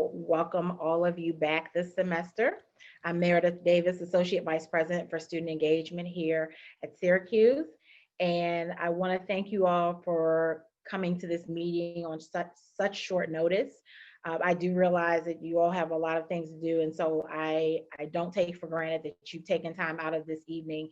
welcome all of you back this semester. I'm Meredith Davis, Associate Vice President for Student Engagement here at Syracuse. And I want to thank you all for coming to this meeting on such short notice. I do realize that you all have a lot of things to do, and so I don't take for granted that you've taken time out of this evening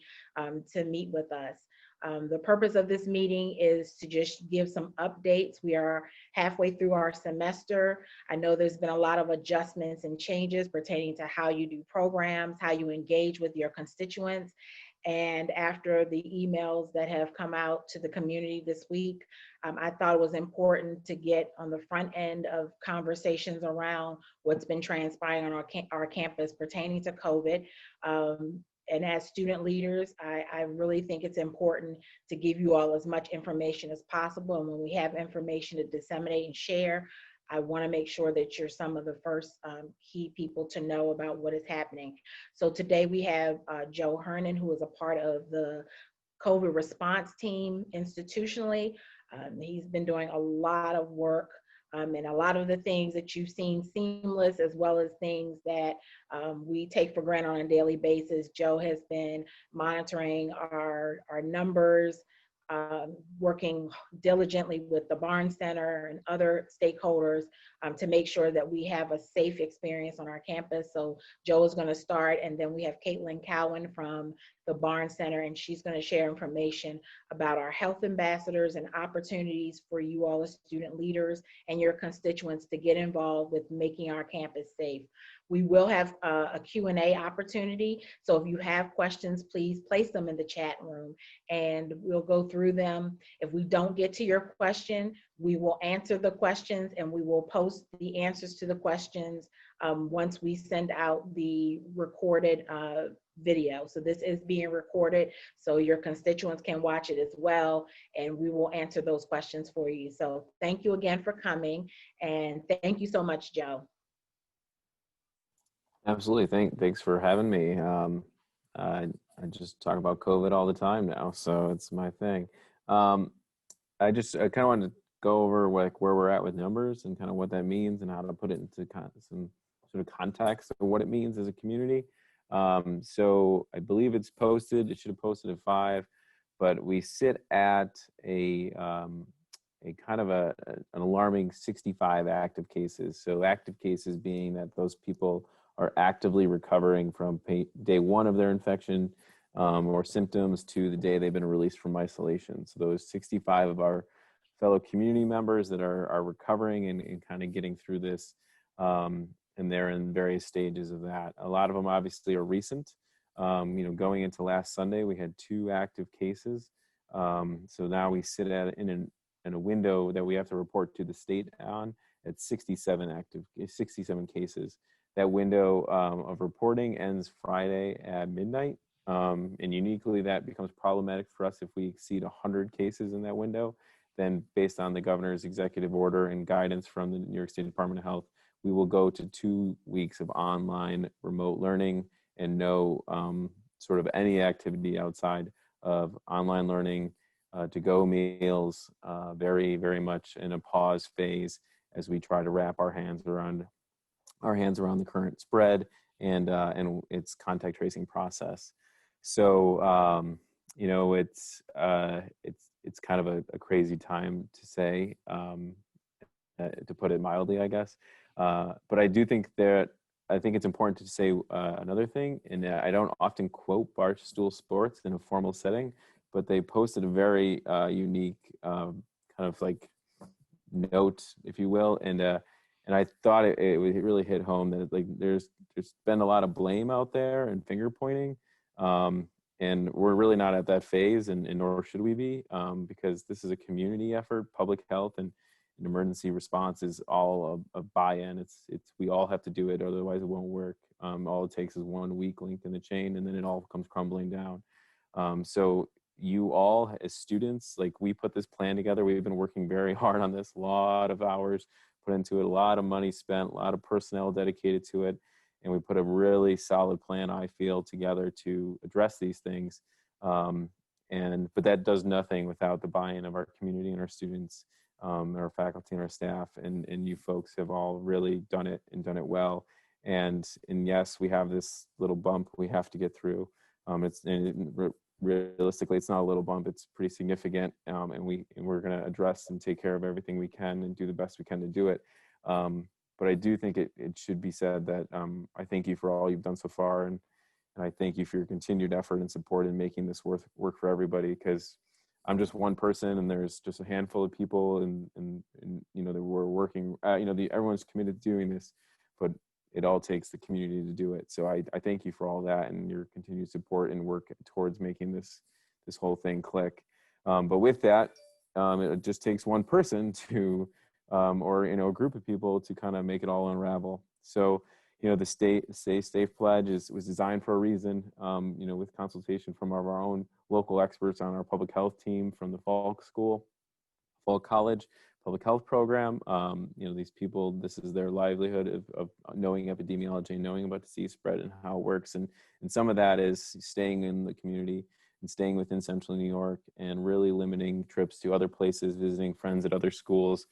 to meet with us. The purpose of this meeting is to just give some updates. We are halfway through our semester. I know there's been a lot of adjustments and changes pertaining to how you do programs, how you engage with your constituents. And after the emails that have come out to the community this week, I thought it was important to get on the front end of conversations around what's been transpiring on our campus pertaining to COVID. And as student leaders, I really think it's important to give you all as much information as possible. And when we have information to disseminate and share, I want to make sure that you're some of the first key people to know about what is happening. So today we have Joe Hernan, who is a part of the COVID response team institutionally. He's been doing a lot of work and a lot of the things that you've seen seamless, as well as things that we take for granted on a daily basis. Joe has been monitoring our numbers, working diligently with the Barnes Center and other stakeholders to make sure that we have a safe experience on our campus. So Joe is going to start, and then we have Caitlin Cowan from the Barnes Center, and she's going to share information about our health ambassadors and opportunities for you all as student leaders and your constituents to get involved with making our campus safe. We will have a Q&A opportunity. So if you have questions, please place them in the chat room and we'll go through them. If we don't get to your question, we will answer the questions and we will post the answers to the questions once we send out the recorded video. So this is being recorded so your constituents can watch it as well, and we will answer those questions for you. So thank you again for coming, and thank you so much, Joe. Absolutely. Thanks for having me. I just talk about COVID all the time now, so it's my thing. I kind of wanted to go over where we're at with numbers and kind of what that means and how to put it into kind of some sort of context of what it means as a community. So I believe it's posted. It should have posted at 5, but we sit at a kind of an alarming 65 active cases. So active cases being that those people are actively recovering from day 1 of their infection or symptoms to the day they've been released from isolation. So those 65 of our fellow community members that are recovering and kind of getting through this, and they're in various stages of that. A lot of them obviously are recent. Going into last Sunday, we had 2 active cases. So now we sit in a window that we have to report to the state on at 67 cases. That window of reporting ends Friday at midnight. And uniquely, that becomes problematic for us if we exceed 100 cases in that window. Then based on the governor's executive order and guidance from the New York State Department of Health, we will go to 2 weeks of online remote learning and no sort of any activity outside of online learning, to-go meals, very, very much in a pause phase as we try to wrap our hands around the current spread and its contact tracing process. So it's kind of a crazy time to say, to put it mildly, I guess. But I do think it's important to say another thing, and I don't often quote Barstool Sports in a formal setting, but they posted a very unique kind of like note, if you will, and I thought it really hit home that like there's been a lot of blame out there and finger pointing, and we're really not at that phase, and nor should we be, because this is a community effort. Public health and emergency response is all a buy-in. It's we all have to do it, otherwise it won't work. All it takes is one weak link in the chain, and then it all comes crumbling down. So you all as students, like we put this plan together. We've been working very hard on this, a lot of hours put into it, a lot of money spent, a lot of personnel dedicated to it. And we put a really solid plan, I feel, together to address these things. But that does nothing without the buy-in of our community and our students. our faculty and our staff, and you folks have all really done it and done it well. And yes, we have this little bump we have to get through. Realistically, it's not a little bump; it's pretty significant, and we're going to address and take care of everything we can and do the best we can to do it. But I do think it should be said that I thank you for all you've done so far, and I thank you for your continued effort and support in making this work for everybody, because I'm just one person and there's just a handful of people and you know, that we're working, you know, everyone's committed to doing this, but it all takes the community to do it. So I thank you for all that and your continued support and work towards making this whole thing click. But with that, it just takes one person to, or, you know, a group of people to kind of make it all unravel. So, you know, the Stay Safe pledge was designed for a reason, you know, with consultation from our own local experts on our public health team from the Falk College public health program. You know, these people, this is their livelihood of knowing epidemiology, knowing about disease spread and how it works. And some of that is staying in the community and staying within central New York and really limiting trips to other places, visiting friends at other schools.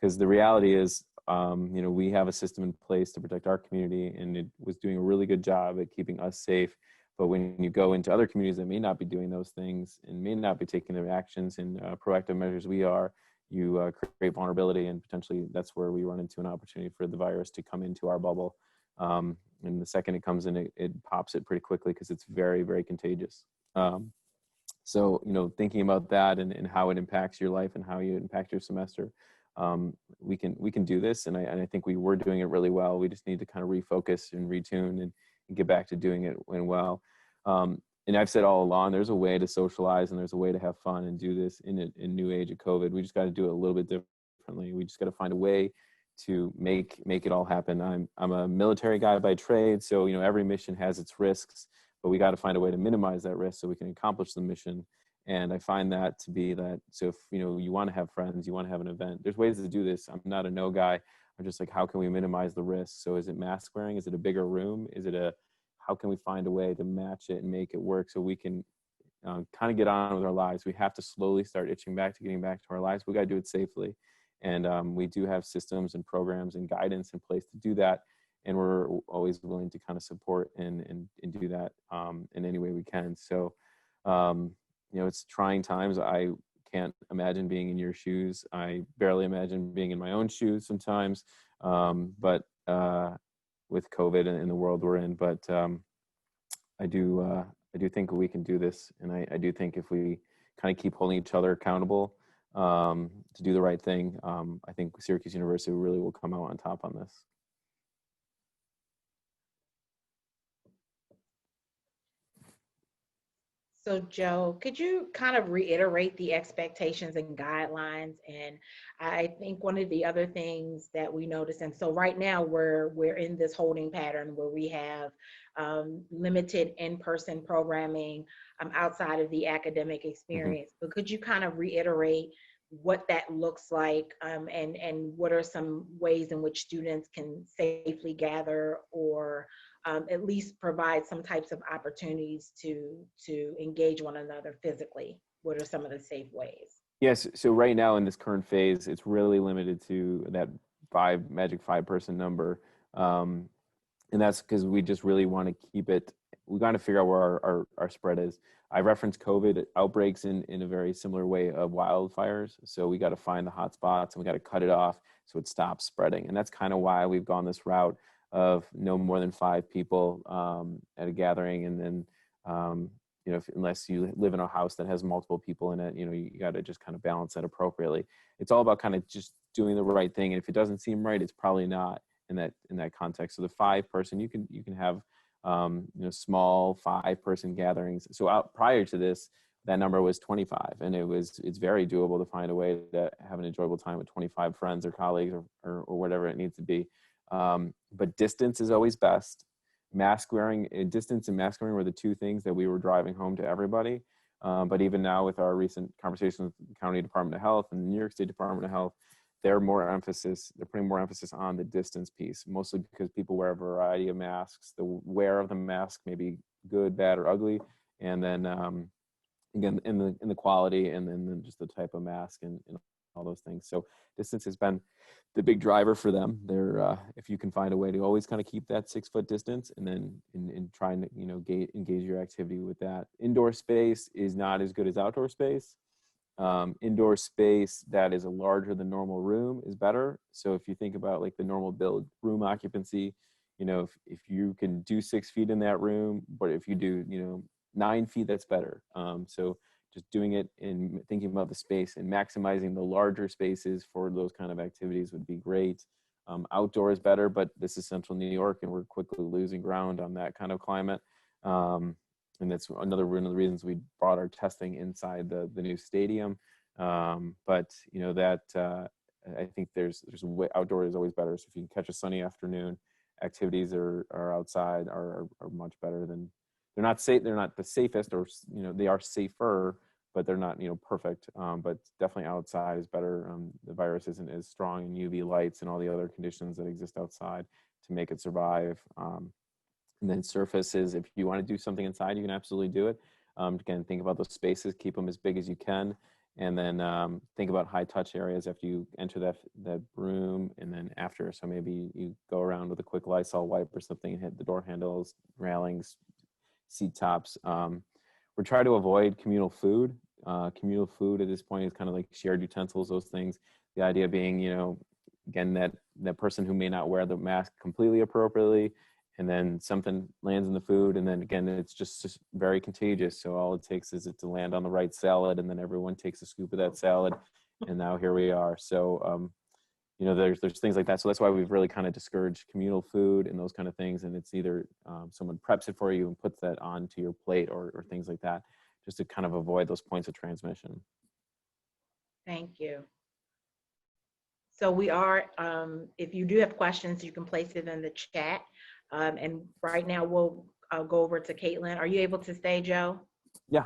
Because the reality is, you know, we have a system in place to protect our community, and it was doing a really good job at keeping us safe. But when you go into other communities that may not be doing those things and may not be taking the actions and proactive measures we are, you create vulnerability, and potentially that's where we run into an opportunity for the virus to come into our bubble. And the second it comes in, it pops it pretty quickly because it's very, very contagious. So, you know, thinking about that and how it impacts your life and how you impact your semester, we can do this. And I think we were doing it really well. We just need to kind of refocus and retune and get back to doing it well. And I've said all along, there's a way to socialize and there's a way to have fun and do this in new age of COVID. We just got to do it a little bit differently. We just got to find a way to make it all happen. I'm a military guy by trade, so, you know, every mission has its risks, but we got to find a way to minimize that risk so we can accomplish the mission. And I find that to be that. So if, you know, you want to have friends, you want to have an event, there's ways to do this. I'm not a no guy. I'm just like, how can we minimize the risk? So is it mask wearing? Is it a bigger room? How can we find a way to match it and make it work so we can kind of get on with our lives? We have to slowly start itching back to getting back to our lives. We got to do it safely. And we do have systems and programs and guidance in place to do that. And we're always willing to kind of support and do that in any way we can. So, you know, it's trying times. I can't imagine being in your shoes. I barely imagine being in my own shoes sometimes. But with COVID and the world we're in, but I do think we can do this, and I do think if we kind of keep holding each other accountable to do the right thing, I think Syracuse University really will come out on top on this. So Joe, could you kind of reiterate the expectations and guidelines? And I think one of the other things that we notice, and so right now we're in this holding pattern where we have limited in-person programming outside of the academic experience. But could you kind of reiterate what that looks like, and what are some ways in which students can safely gather, or at least provide some types of opportunities to engage one another physically? What are some of the safe ways? Yes. So right now in this current phase, it's really limited to that magic 5-person number. And that's because we just really want to keep it. We got to figure out where our spread is. I referenced COVID outbreaks in a very similar way of wildfires. So we got to find the hot spots and we got to cut it off so it stops spreading. And that's kind of why we've gone this route of no more than 5 people at a gathering. And then, you know, unless you live in a house that has multiple people in it, you know, you got to just kind of balance that appropriately. It's all about kind of just doing the right thing. And if it doesn't seem right, it's probably not in that context. So the 5-person, you can have, you know, small 5-person gatherings. So prior to this, that number was 25, and it's very doable to find a way to have an enjoyable time with 25 friends or colleagues or whatever it needs to be. But distance is always best. Distance and mask wearing were the 2 things that we were driving home to everybody. But even now with our recent conversations with the County Department of Health and the New York State Department of Health, they're putting more emphasis on the distance piece, mostly because people wear a variety of masks. The wear of the mask may be good, bad, or ugly. And then again, in the quality and then just the type of mask and all those things. So distance has been the big driver for them. They're if you can find a way to always kind of keep that 6 foot distance, and then in trying to engage your activity with that. Indoor space is not as good as outdoor space. Indoor space that is a larger than normal room is better. So if you think about like the normal build room occupancy, if you can do 6 feet in that room, but if you do 9 feet, that's better. So just doing it and thinking about the space and maximizing the larger spaces for those kind of activities would be great. Outdoor is better, but this is central New York and we're quickly losing ground on that kind of climate. And that's another one of the reasons we brought our testing inside the new stadium. But I think there's outdoor is always better. So if you can catch a sunny afternoon, activities are outside are much better than, they're not safe. They're not the safest, or they are safer, but they're not perfect. But definitely outside is better. The virus isn't as strong in UV lights and all the other conditions that exist outside to make it survive. And then surfaces, if you want to do something inside, you can absolutely do it. Again, think about those spaces, keep them as big as you can. And then think about high touch areas after you enter that room and then after. So maybe you go around with a quick Lysol wipe or something and hit the door handles, railings, seat tops. We're trying to avoid communal food. Communal food at this point is kind of like shared utensils, those things. The idea being, again, that person who may not wear the mask completely appropriately, and then something lands in the food, and then again, it's just very contagious. So all it takes is it to land on the right salad, and then everyone takes a scoop of that salad, and now here we are. So there's things like that. So that's why we've really kind of discouraged communal food and those kind of things. And it's either someone preps it for you and puts that onto your plate or things like that, just to kind of avoid those points of transmission. Thank you. So we are, if you do have questions, you can place it in the chat. And right now we'll go over to Caitlin. Are you able to stay, Joe? Yeah.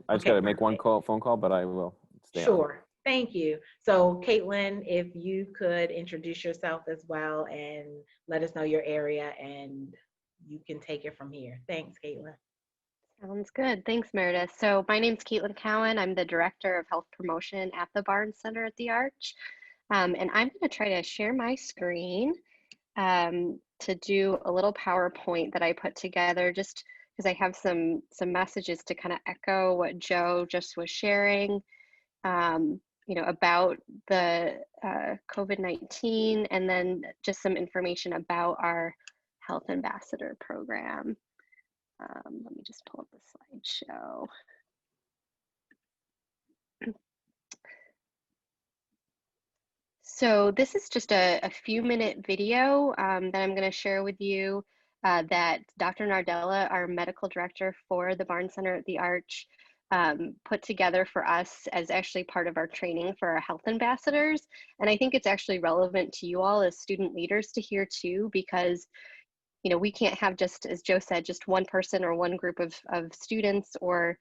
I just got to make one phone call, but I will stay Sure. on. Thank you. So Caitlin, if you could introduce yourself as well and let us know your area, and you can take it from here. Thanks, Caitlin. Sounds good. Thanks, Meredith. So my name's Caitlin Cowan. I'm the Director of Health Promotion at the Barnes Center at the Arch. And I'm going to try to share my screen to do a little PowerPoint that I put together, just because I have some messages to kind of echo what Joe just was sharing, about the COVID-19, and then just some information about our Health Ambassador program. Let me just pull up the slideshow. So this is just a few-minute video that I'm going to share with you that Dr. Nardella, our medical director for the Barnes Center at the Arch, put together for us as actually part of our training for our health ambassadors. And I think it's actually relevant to you all as student leaders to hear too, because we can't have, just as Joe said, just one person or one group of students or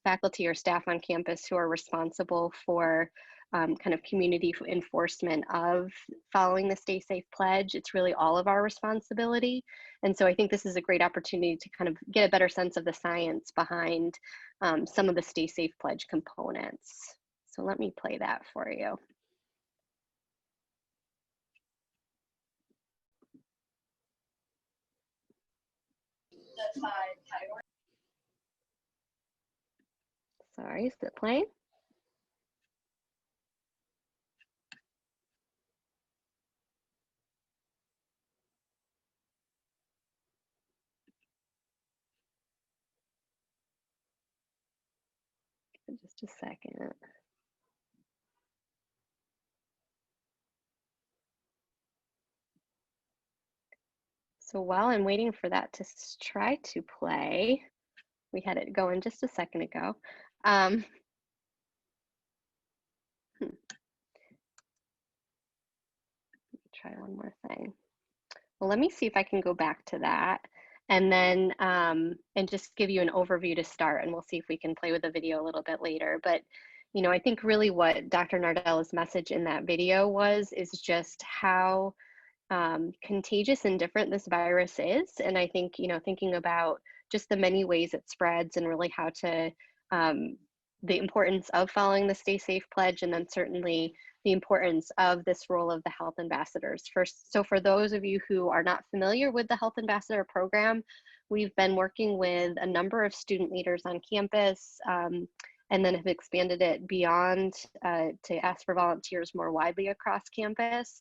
faculty or staff on campus who are responsible for kind of community enforcement of following the Stay Safe Pledge. It's really all of our responsibility. And so I think this is a great opportunity to kind of get a better sense of the science behind some of the Stay Safe Pledge components. So let me play that for you. Sorry, is it playing? Just a second. So while I'm waiting for that to try to play, we had it going just a second ago. Try one more thing. Well, let me see if I can go back to that and then and just give you an overview to start, and we'll see if we can play with the video a little bit later. But I think really what Dr. Nardella's message in that video is just how contagious and different this virus is. And I think, thinking about just the many ways it spreads and really how to the importance of following the Stay Safe Pledge, and then certainly the importance of this role of the health ambassadors. So for those of you who are not familiar with the Health Ambassador Program, we've been working with a number of student leaders on campus, and then have expanded it beyond to ask for volunteers more widely across campus,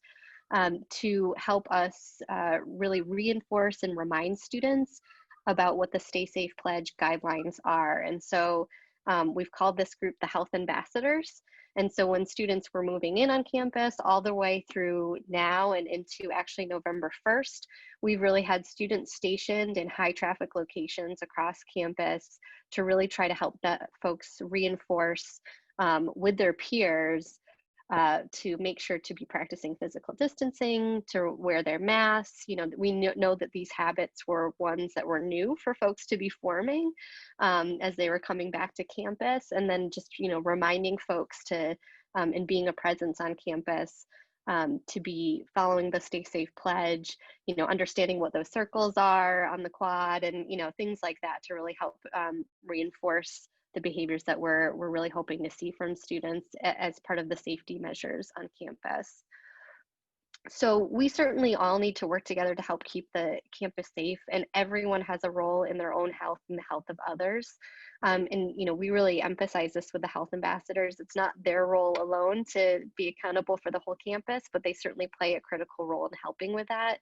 to help us really reinforce and remind students about what the Stay Safe Pledge guidelines are. And so we've called this group the Health Ambassadors. And so when students were moving in on campus all the way through now and into actually November 1st, we've really had students stationed in high traffic locations across campus to really try to help folks reinforce with their peers to make sure to be practicing physical distancing, to wear their masks. You know, we know that these habits were ones that were new for folks to be forming as they were coming back to campus, and then just, you know, reminding folks to, and being a presence on campus, to be following the Stay Safe Pledge, you know, understanding what those circles are on the quad, and, you know, things like that to really help reinforce the behaviors that we're really hoping to see from students as part of the safety measures on campus. So we certainly all need to work together to help keep the campus safe, and everyone has a role in their own health and the health of others. And, you know, we really emphasize this with the health ambassadors. It's not their role alone to be accountable for the whole campus, but they certainly play a critical role in helping with that.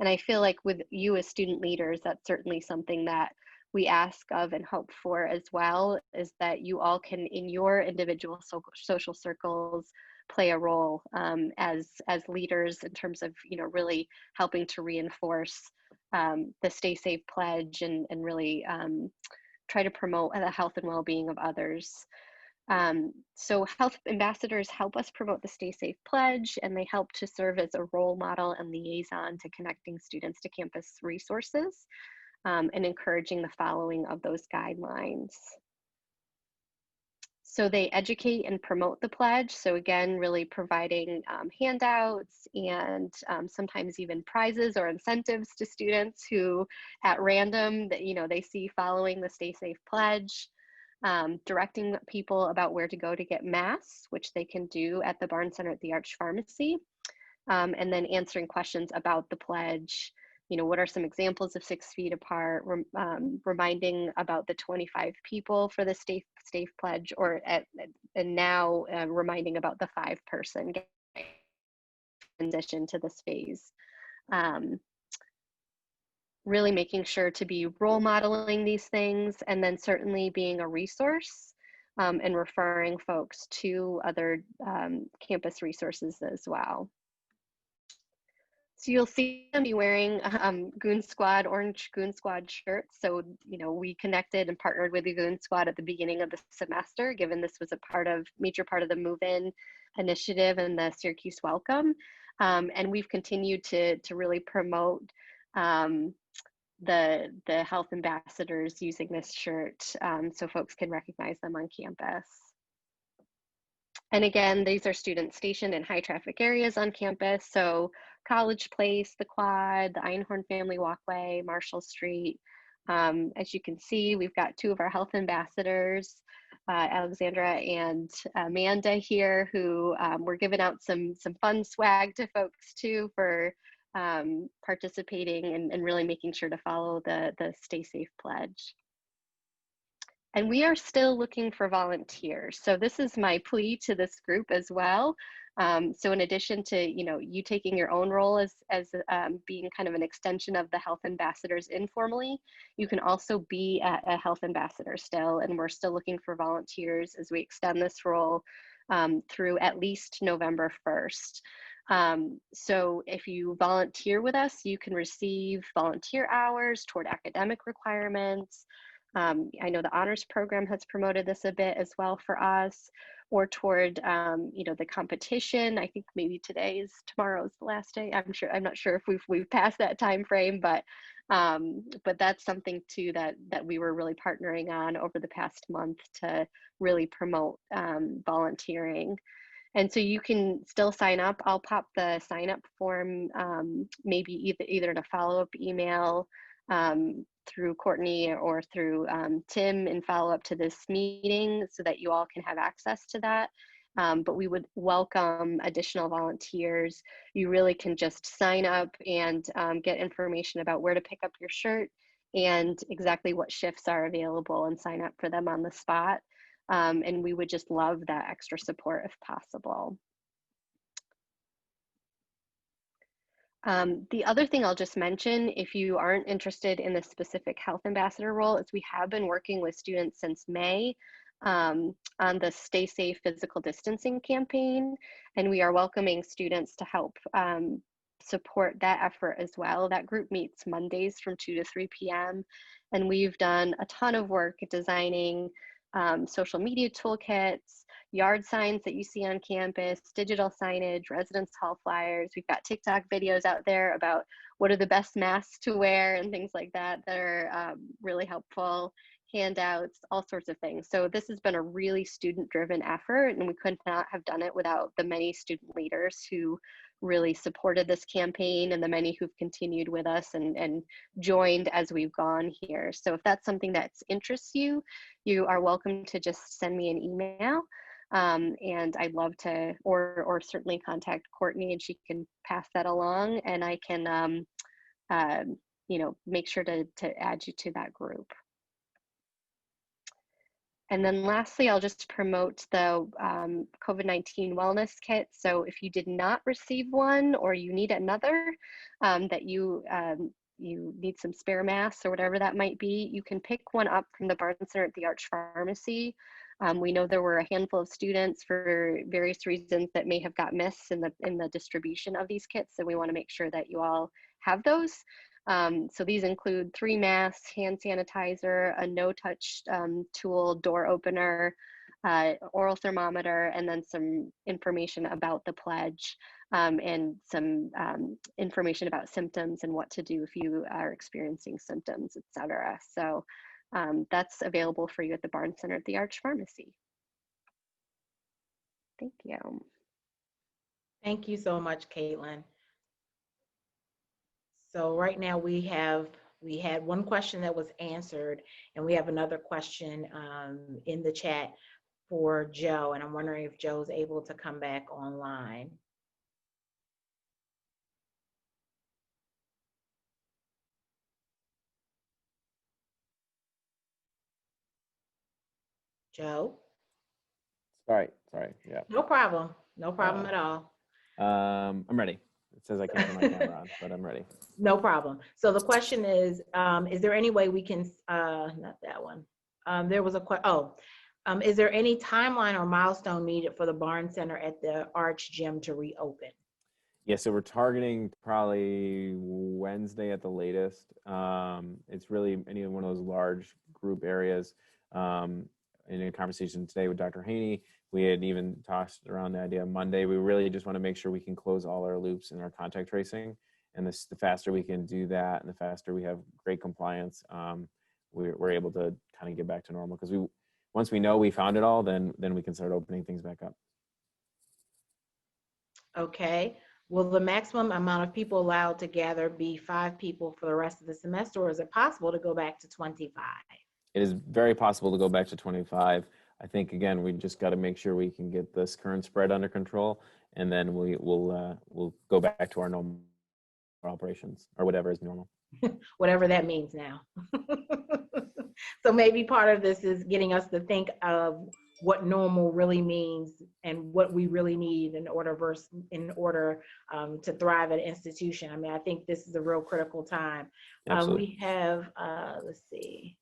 And I feel like with you as student leaders, that's certainly something that we ask of and hope for as well, is that you all can, in your individual social circles, play a role as leaders in terms of, you know, really helping to reinforce the Stay Safe Pledge, and really try to promote the health and well-being of others. So health ambassadors help us promote the Stay Safe Pledge, and they help to serve as a role model and liaison to connecting students to campus resources, and encouraging the following of those guidelines. So they educate and promote the pledge. So again, really providing handouts and sometimes even prizes or incentives to students who at random that, you know, they see following the Stay Safe Pledge, directing people about where to go to get masks, which they can do at the Barnes Center at the Arch Pharmacy, and then answering questions about the pledge. You know, what are some examples of 6 feet apart, reminding about the 25 people for the Stay Safe Pledge, and now reminding about the 5-person transition to this phase. Really making sure to be role modeling these things, and then certainly being a resource and referring folks to other campus resources as well. So you'll see them be wearing Goon Squad, orange Goon Squad shirts. So, you know, we connected and partnered with the Goon Squad at the beginning of the semester, given this was a major part of the move-in initiative and the Syracuse Welcome. And we've continued to really promote the health ambassadors using this shirt, so folks can recognize them on campus. And again, these are students stationed in high traffic areas on campus. So College Place, the Quad, the Einhorn Family Walkway, Marshall Street. As you can see, we've got 2 of our health ambassadors, Alexandra and Amanda here, who we're giving out some fun swag to folks too for participating and really making sure to follow the Stay Safe Pledge. And we are still looking for volunteers. So this is my plea to this group as well. So in addition to, you know, you taking your own role as being kind of an extension of the health ambassadors informally, you can also be a health ambassador still. And we're still looking for volunteers as we extend this role through at least November 1st. So if you volunteer with us, you can receive volunteer hours toward academic requirements. I know the honors program has promoted this a bit as well for us, or toward you know, the competition. I think maybe tomorrow's the last day. I'm not sure if we've passed that time frame, but that's something too that we were really partnering on over the past month to really promote volunteering. And so you can still sign up. I'll pop the sign up form maybe either in a follow-up email through Courtney or through Tim in follow up to this meeting so that you all can have access to that. But we would welcome additional volunteers. You really can just sign up and get information about where to pick up your shirt and exactly what shifts are available and sign up for them on the spot. And we would just love that extra support if possible. The other thing I'll just mention, if you aren't interested in the specific health ambassador role, is we have been working with students since May on the Stay Safe Physical Distancing campaign, and we are welcoming students to help support that effort as well. That group meets Mondays from 2 to 3 p.m. And we've done a ton of work designing social media toolkits, yard signs that you see on campus, digital signage, residence hall flyers. We've got TikTok videos out there about what are the best masks to wear and things like that that are really helpful, handouts, all sorts of things. So this has been a really student-driven effort, and we could not have done it without the many student leaders who really supported this campaign and the many who've continued with us and joined as we've gone here. So if that's something that interests you, you are welcome to just send me an email. And I'd love to, or certainly contact Courtney and she can pass that along, and I can, you know, make sure to add you to that group. And then lastly, I'll just promote the COVID-19 wellness kit. So if you did not receive one or you need another, that you need some spare masks or whatever that might be, you can pick one up from the Barnes Center at the Arch Pharmacy. We know there were a handful of students for various reasons that may have got missed in the distribution of these kits, and we want to make sure that you all have those. So these include 3 masks, hand sanitizer, a no-touch tool, door opener, oral thermometer, and then some information about the pledge and some information about symptoms and what to do if you are experiencing symptoms, etc. So that's available for you at the Barnes Center at the Arch Pharmacy. Thank you. Thank you so much, Caitlin. So right now we had one question that was answered, and we have another question in the chat for Joe, and I'm wondering if Joe's able to come back online. Joe? Sorry, yeah. No problem. No problem at all. I'm ready. It says I can't turn my camera on, but I'm ready. No problem. So the question is there any way we can, not that one. There was a question, is there any timeline or milestone needed for the Barnes Center at the Arch Gym to reopen? Yeah, so we're targeting probably Wednesday at the latest. It's really any one of those large group areas. In a conversation today with Dr. Haney, we had even tossed around the idea of Monday. We really just want to make sure we can close all our loops in our contact tracing. And the faster we can do that, and the faster we have great compliance, we're able to kind of get back to normal. Because once we know we found it all, then we can start opening things back up. Okay. Will the maximum amount of people allowed to gather be 5 people for the rest of the semester, or is it possible to go back to 25? It is very possible to go back to 25. I think, again, we just got to make sure we can get this current spread under control, and then we'll go back to our normal operations, or whatever is normal. Whatever that means now. So maybe part of this is getting us to think of what normal really means and what we really need in order to thrive at an institution. I mean, I think this is a real critical time. We have, let's see.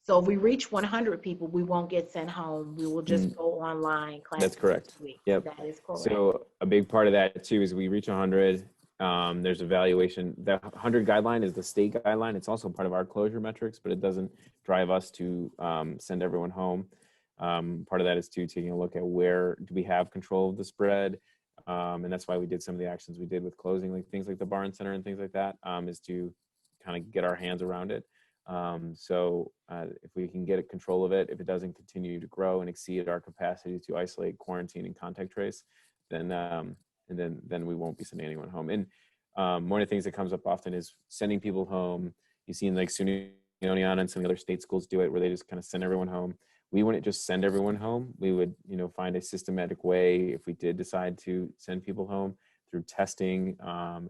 So if we reach 100 people, we won't get sent home. We will just go online. That's correct. Yep. That is correct. So a big part of that too is we reach 100. There's evaluation. The 100 guideline is the state guideline. It's also part of our closure metrics, but it doesn't drive us to send everyone home. Part of that is too taking a look at where do we have control of the spread, and that's why we did some of the actions we did with closing, like things like the Barnes Center and things like that, is to kind of get our hands around it. So if we can get control of it, if it doesn't continue to grow and exceed our capacity to isolate, quarantine, and contact trace, then we won't be sending anyone home. And one of the things that comes up often is sending people home. You've seen like SUNY and some of the other state schools do it where they just kind of send everyone home. We wouldn't just send everyone home. We would, find a systematic way if we did decide to send people home through testing.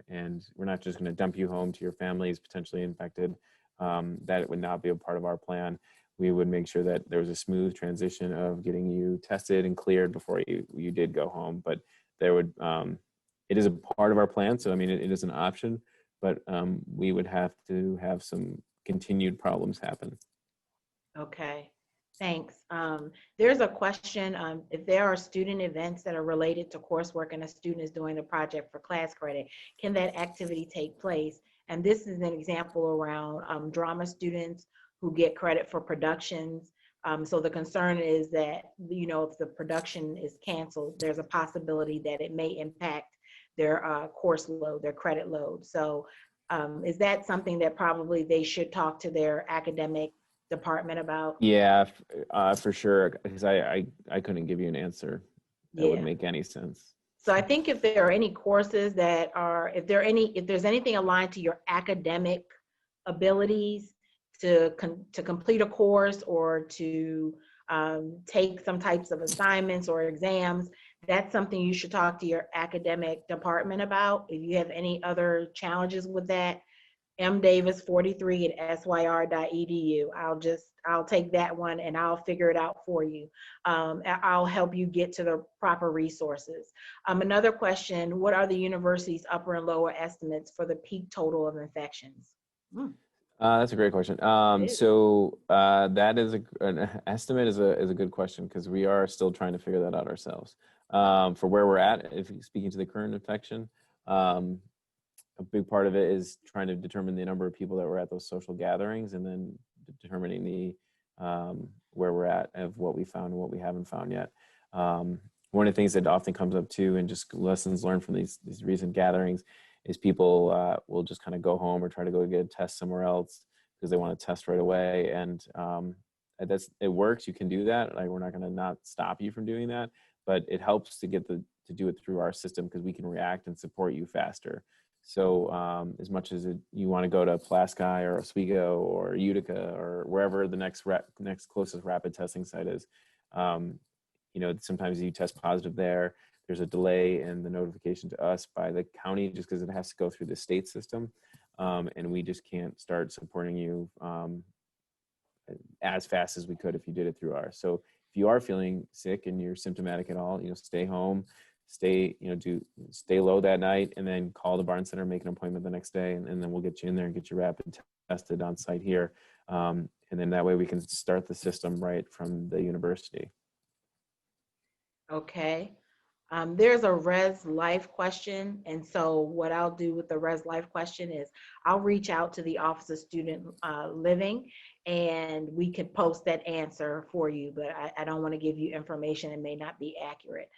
And we're not just going to dump you home to your families potentially infected. That it would not be a part of our plan. We would make sure that there was a smooth transition of getting you tested and cleared before you did go home. But there would, it is a part of our plan. So, I mean, it is an option, but we would have to have some continued problems happen. Okay, thanks. There's a question, if there are student events that are related to coursework and a student is doing the project for class credit, can that activity take place? And this is an example around drama students who get credit for productions. So the concern is that, if the production is canceled, there's a possibility that it may impact their course load, their credit load. So is that something that probably they should talk to their academic department about? Yeah, for sure. Because I couldn't give you an answer that would make any sense. So I think if there are any courses that are, if there's anything aligned to your academic abilities to complete a course or to take some types of assignments or exams, that's something you should talk to your academic department about. If you have any other challenges with that, mdavis43@syr.edu. I'll take that one and I'll figure it out for you. I'll help you get to the proper resources. Another question, what are the university's upper and lower estimates for the peak total of infections? That's a great question. So that is an estimate is a good question because we are still trying to figure that out ourselves. For where we're at, if speaking to the current infection, a big part of it is trying to determine the number of people that were at those social gatherings and then determining the where we're at of what we found and what we haven't found yet. One of the things that often comes up too, and just lessons learned from these recent gatherings, is people will just kind of go home or try to go get a test somewhere else because they want to test right away. And it works. You can do that. Like, we're not going to not stop you from doing that, but it helps to get to do it through our system because we can react and support you faster. So as much as you want to go to Pulaski or Oswego or Utica or wherever the next closest rapid testing site is, sometimes you test positive there. There's a delay in the notification to us by the county just because it has to go through the state system. And we just can't start supporting you as fast as we could if you did it through ours. So if you are feeling sick and you're symptomatic at all, stay home, stay low that night, and then call the Barnes Center, make an appointment the next day, and then we'll get you in there and get you rapid tested on site here. And then that way we can start the system right from the university. Okay. There's a Res Life question. And so what I'll do with the Res Life question is I'll reach out to the Office of Student Living and we can post that answer for you, but I don't want to give you information that may not be accurate.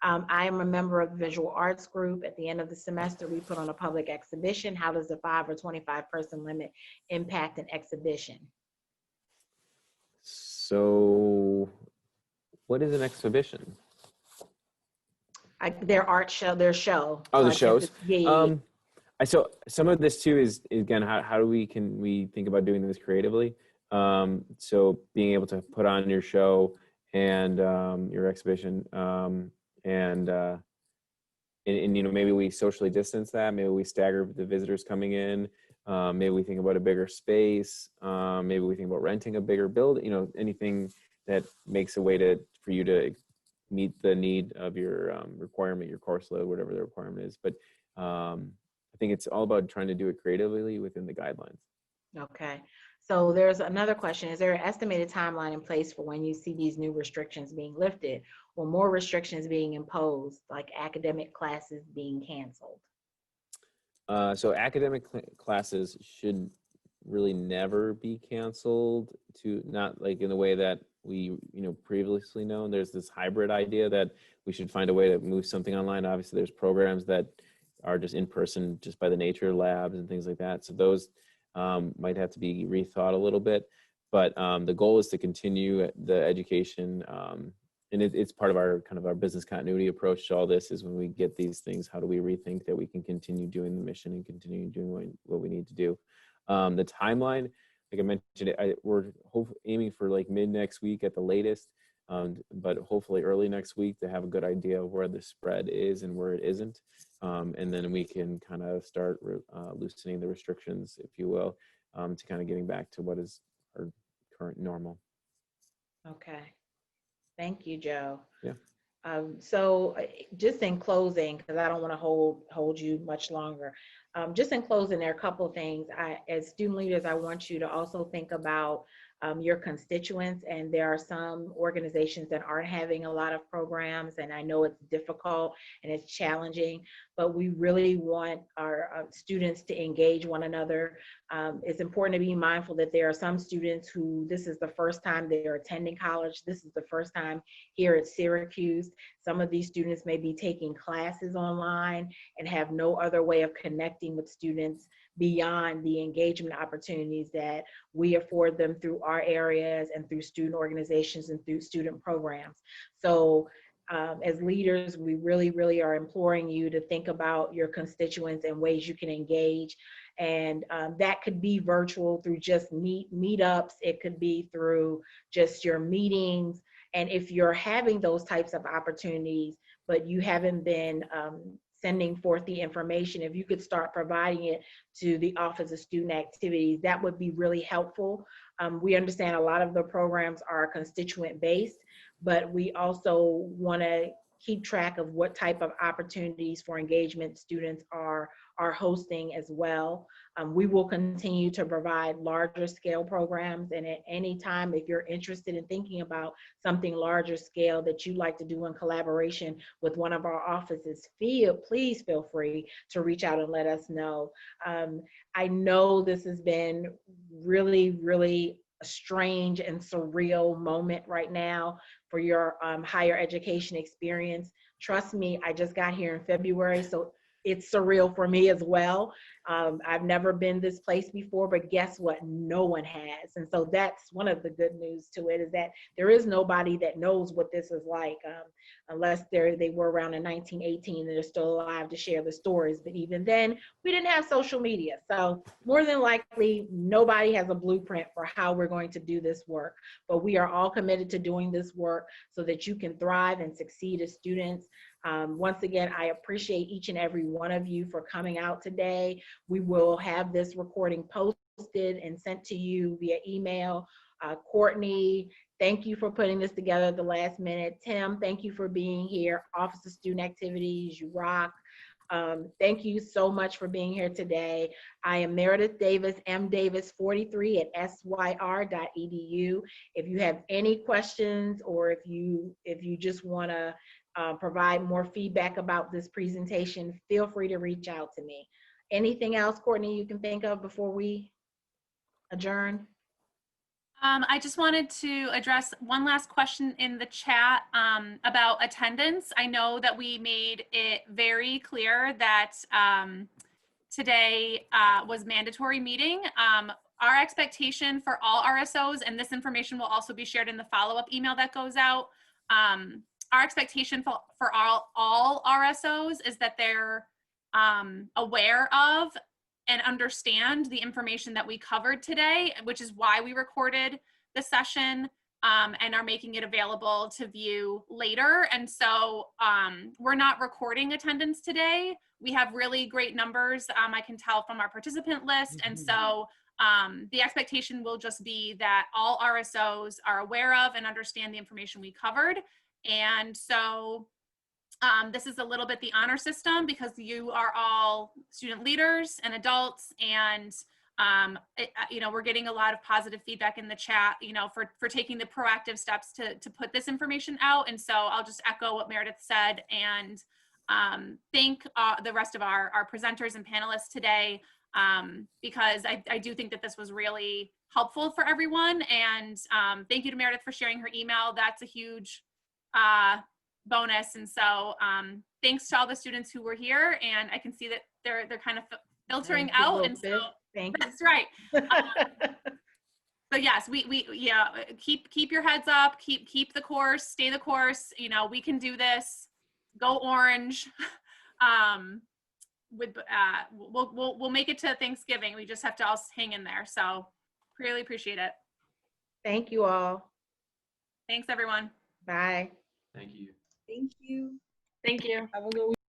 I am a member of the Visual Arts Group. At the end of the semester, we put on a public exhibition. How does the 5 or 25 person limit impact an exhibition? So what is an exhibition? Their art show, their show. Oh, so the shows. Yeah. So some of this too is again, how can we think about doing this creatively? So being able to put on your show and your exhibition, and maybe we socially distance that. Maybe we stagger the visitors coming in. Maybe we think about a bigger space. Maybe we think about renting a bigger building. Anything that makes a way for you to meet the need of your requirement, your course load, whatever the requirement is. But I think it's all about trying to do it creatively within the guidelines. Okay. So there's another question. Is there an estimated timeline in place for when you see these new restrictions being lifted or more restrictions being imposed, like academic classes being canceled? So academic classes should really never be canceled, to not like in the way that we previously known. There's this hybrid idea that we should find a way to move something online. Obviously there's programs that are just in person just by the nature of labs and things like that, so those might have to be rethought a little bit, but the goal is to continue the education it's part of our kind of our business continuity approach to all this, is when we get these things, how do we rethink that we can continue doing the mission and continue doing what we need to do. The timeline, like I mentioned, we're aiming for like mid next week at the latest, but hopefully early next week to have a good idea of where the spread is and where it isn't. And then we can kind of start loosening the restrictions, if you will, to kind of getting back to what is our current normal. Okay. Thank you, Joe. Yeah. So just in closing, because I don't want to hold you much longer. Just in closing, there are a couple of things. As student leaders, I want you to also think about your constituents, and there are some organizations that aren't having a lot of programs, and I know it's difficult and it's challenging, but we really want our students to engage one another. It's important to be mindful that there are some students who this is the first time they're attending college. This is the first time here at Syracuse. Some of these students may be taking classes online and have no other way of connecting with students beyond the engagement opportunities that we afford them through our areas and through student organizations and through student programs. So as leaders, we really are imploring you to think about your constituents and ways you can engage. And that could be virtual through just meetups. It could be through just your meetings. And if you're having those types of opportunities, but you haven't been sending forth the information, if you could start providing it to the Office of Student Activities, that would be really helpful. We understand a lot of the programs are constituent based, but we also want to keep track of what type of opportunities for engagement students are hosting as well. We will continue to provide larger scale programs, and at any time, if you're interested in thinking about something larger scale that you'd like to do in collaboration with one of our offices, please feel free to reach out and let us know. I know this has been really a strange and surreal moment right now for your higher education experience. Trust me, I just got here in February, so it's surreal for me as well. I've never been this place before, but guess what? No one has. And so that's one of the good news to it, is that there is nobody that knows what this is like, unless they were around in 1918 and they're still alive to share the stories. But even then, we didn't have social media. So more than likely, nobody has a blueprint for how we're going to do this work. But we are all committed to doing this work so that you can thrive and succeed as students. Once again, I appreciate each and every one of you for coming out today. We will have this recording posted and sent to you via email. Courtney, thank you for putting this together at the last minute. Tim, thank you for being here. Office of Student Activities, you rock. Thank you so much for being here today. I am Meredith Davis, mdavis43 at syr.edu. If you have any questions, or if you just want to provide more feedback about this presentation, feel free to reach out to me. Anything else, Courtney, you can think of before we adjourn? I just wanted to address one last question in the chat about attendance. I know that we made it very clear that today was mandatory meeting. Our expectation for all RSOs, and this information will also be shared in the follow-up email that goes out, our expectation for all RSOs is that they're aware of and understand the information that we covered today, which is why we recorded the session and are making it available to view later. And so we're not recording attendance today. We have really great numbers, I can tell from our participant list. And so the expectation will just be that all RSOs are aware of and understand the information we covered. And so this is a little bit the honor system, because you are all student leaders and adults, and you know, we're getting a lot of positive feedback in the chat, you know, for taking the proactive steps to put this information out. And so I'll just echo what Meredith said and thank the rest of our presenters and panelists today, because I do think that this was really helpful for everyone. And thank you to Meredith for sharing her email. That's a huge bonus. And so thanks to all the students who were here, and I can see that they're kind of filtering out, and so thank you. that's right. yes, yeah, keep your heads up, keep the course, stay the course. You know, we can do this. Go Orange. We'll make it to Thanksgiving. We just have to all hang in there. So really appreciate it. Thank you all. Thanks everyone. Bye. Thank you. Thank you. Thank you. Have a good week.